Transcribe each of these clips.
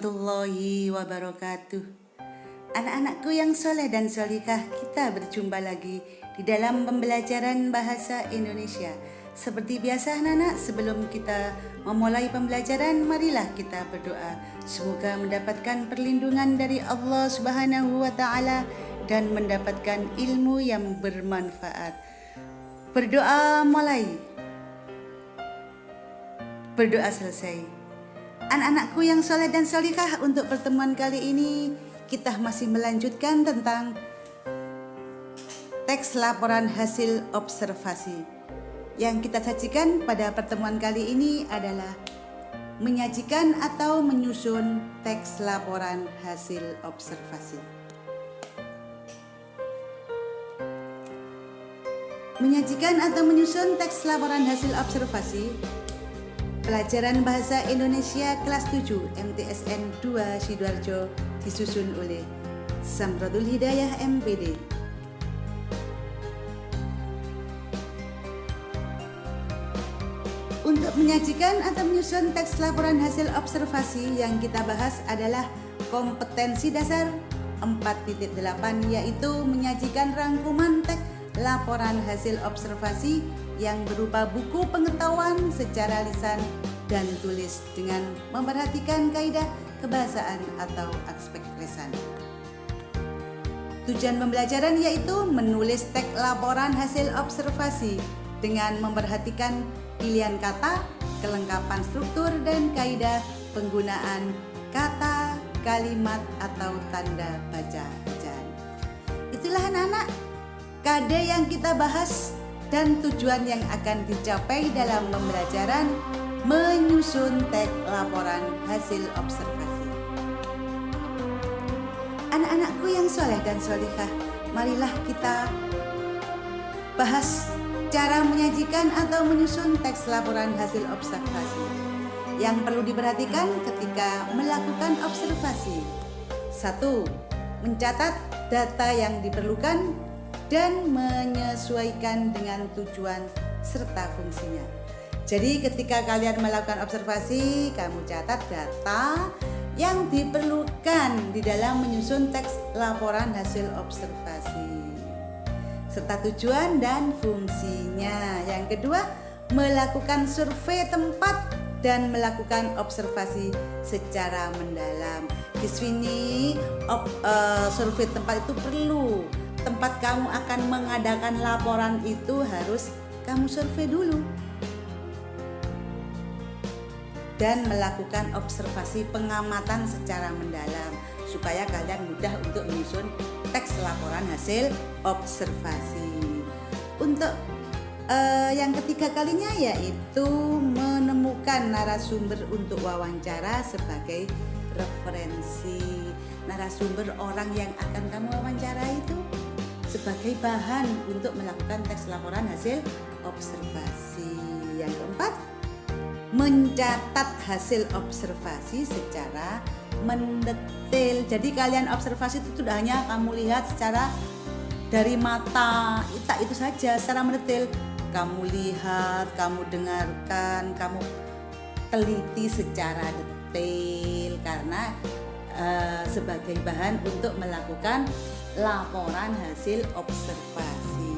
warahmatullahi wabarakatuh. Anak-anakku yang soleh dan solikah, kita berjumpa lagi di dalam pembelajaran bahasa Indonesia. Seperti biasa anak-anak, sebelum kita memulai pembelajaran, marilah kita berdoa. Semoga mendapatkan perlindungan dari Allah Subhanahu wa Ta'ala dan mendapatkan ilmu yang bermanfaat. Berdoa mulai, berdoa selesai. Anak-anakku yang soleh dan solikah, untuk pertemuan kali ini kita masih melanjutkan tentang teks laporan hasil observasi. Yang kita sajikan pada pertemuan kali ini adalah menyajikan atau menyusun teks laporan hasil observasi. Menyajikan atau menyusun teks laporan hasil observasi pelajaran Bahasa Indonesia kelas 7 MTSN 2 Sidoarjo disusun oleh Samratul Hidayah MPD. Untuk menyajikan atau menyusun teks laporan hasil observasi yang kita bahas adalah kompetensi dasar 4.8, yaitu menyajikan rangkuman teks laporan hasil observasi yang berupa buku pengetahuan secara lisan dan tulis dengan memperhatikan kaidah kebahasaan atau aspek lisan. Tujuan pembelajaran yaitu menulis teks laporan hasil observasi dengan memperhatikan pilihan kata, kelengkapan struktur dan kaidah penggunaan kata, kalimat atau tanda baca bacaan. Itulah anak-anak kade yang kita bahas dan tujuan yang akan dicapai dalam pembelajaran menyusun teks laporan hasil observasi. Anak-anakku yang soleh dan solikah, marilah kita bahas cara menyajikan atau menyusun teks laporan hasil observasi. Yang perlu diperhatikan ketika melakukan observasi: 1. Mencatat data yang diperlukan dan menyesuaikan dengan tujuan serta fungsinya. Jadi ketika kalian melakukan observasi, kamu catat data yang diperlukan di dalam menyusun teks laporan hasil observasi serta tujuan dan fungsinya. Yang kedua, melakukan survei tempat dan melakukan observasi secara mendalam. Di sini survei tempat itu perlu. Tempat kamu akan mengadakan laporan itu harus kamu survei dulu dan melakukan observasi pengamatan secara mendalam supaya kalian mudah untuk menyusun teks laporan hasil observasi. Untuk yang ketiga kalinya yaitu menemukan narasumber untuk wawancara sebagai referensi. Narasumber orang yang akan kamu wawancara itu sebagai bahan untuk melakukan teks laporan hasil observasi. Yang keempat, mencatat hasil observasi secara mendetail. Jadi kalian observasi itu tidak hanya kamu lihat secara dari mata, itu saja secara mendetail. Kamu lihat, kamu dengarkan, kamu teliti secara detail karena sebagai bahan untuk melakukan laporan hasil observasi.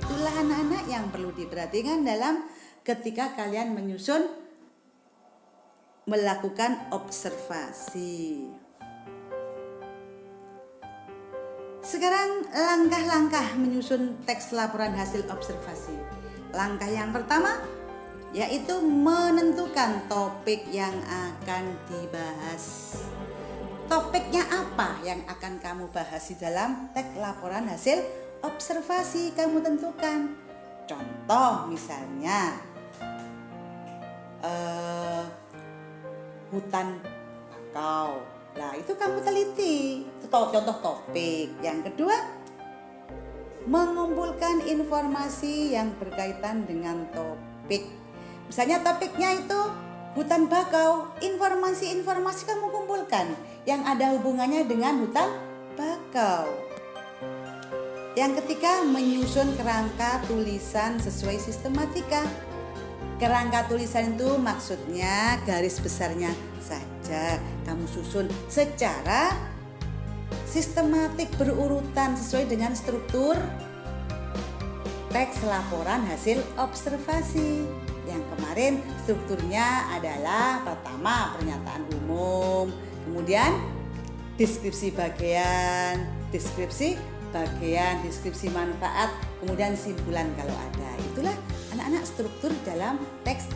Itulah anak-anak yang perlu diperhatikan dalam ketika kalian menyusun melakukan observasi. Sekarang langkah-langkah menyusun teks laporan hasil observasi. Langkah yang pertama yaitu menentukan topik yang akan dibahas. Topiknya apa yang akan kamu bahas di dalam teks laporan hasil observasi? Kamu tentukan. Contoh misalnya hutan bakau. Nah itu kamu teliti. Itu contoh topik. Yang kedua, mengumpulkan informasi yang berkaitan dengan topik. Misalnya topiknya itu hutan bakau, informasi-informasi kamu kumpulkan yang ada hubungannya dengan hutan bakau. Yang ketiga, menyusun kerangka tulisan sesuai sistematika. Kerangka tulisan itu maksudnya garis besarnya saja. aja. Kamu susun secara sistematik berurutan sesuai dengan struktur teks laporan hasil observasi. Yang kemarin strukturnya adalah pertama pernyataan umum, kemudian deskripsi bagian, deskripsi manfaat, kemudian simpulan kalau ada. Itulah anak-anak struktur dalam teks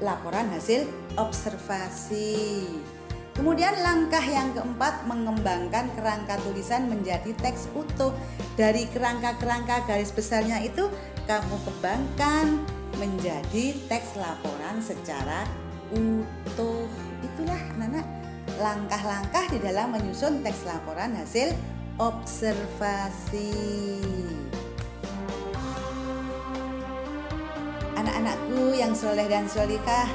laporan hasil observasi. Kemudian langkah yang keempat, mengembangkan kerangka tulisan menjadi teks utuh. Dari kerangka-kerangka garis besarnya itu kamu kembangkan menjadi teks laporan secara utuh. Itulah anak-anak langkah-langkah di dalam menyusun teks laporan hasil observasi. Anak-anakku yang soleh dan solihah,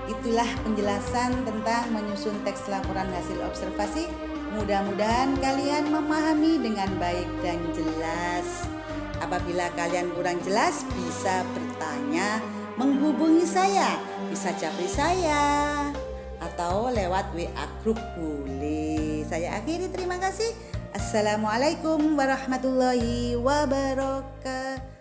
itulah penjelasan tentang menyusun teks laporan hasil observasi. Mudah-mudahan kalian memahami dengan baik dan jelas. Apabila kalian kurang jelas, bisa bertanya, menghubungi saya, bisa japri saya, atau lewat WA grup boleh. Saya akhiri, terima kasih. Assalamualaikum warahmatullahi wabarakatuh.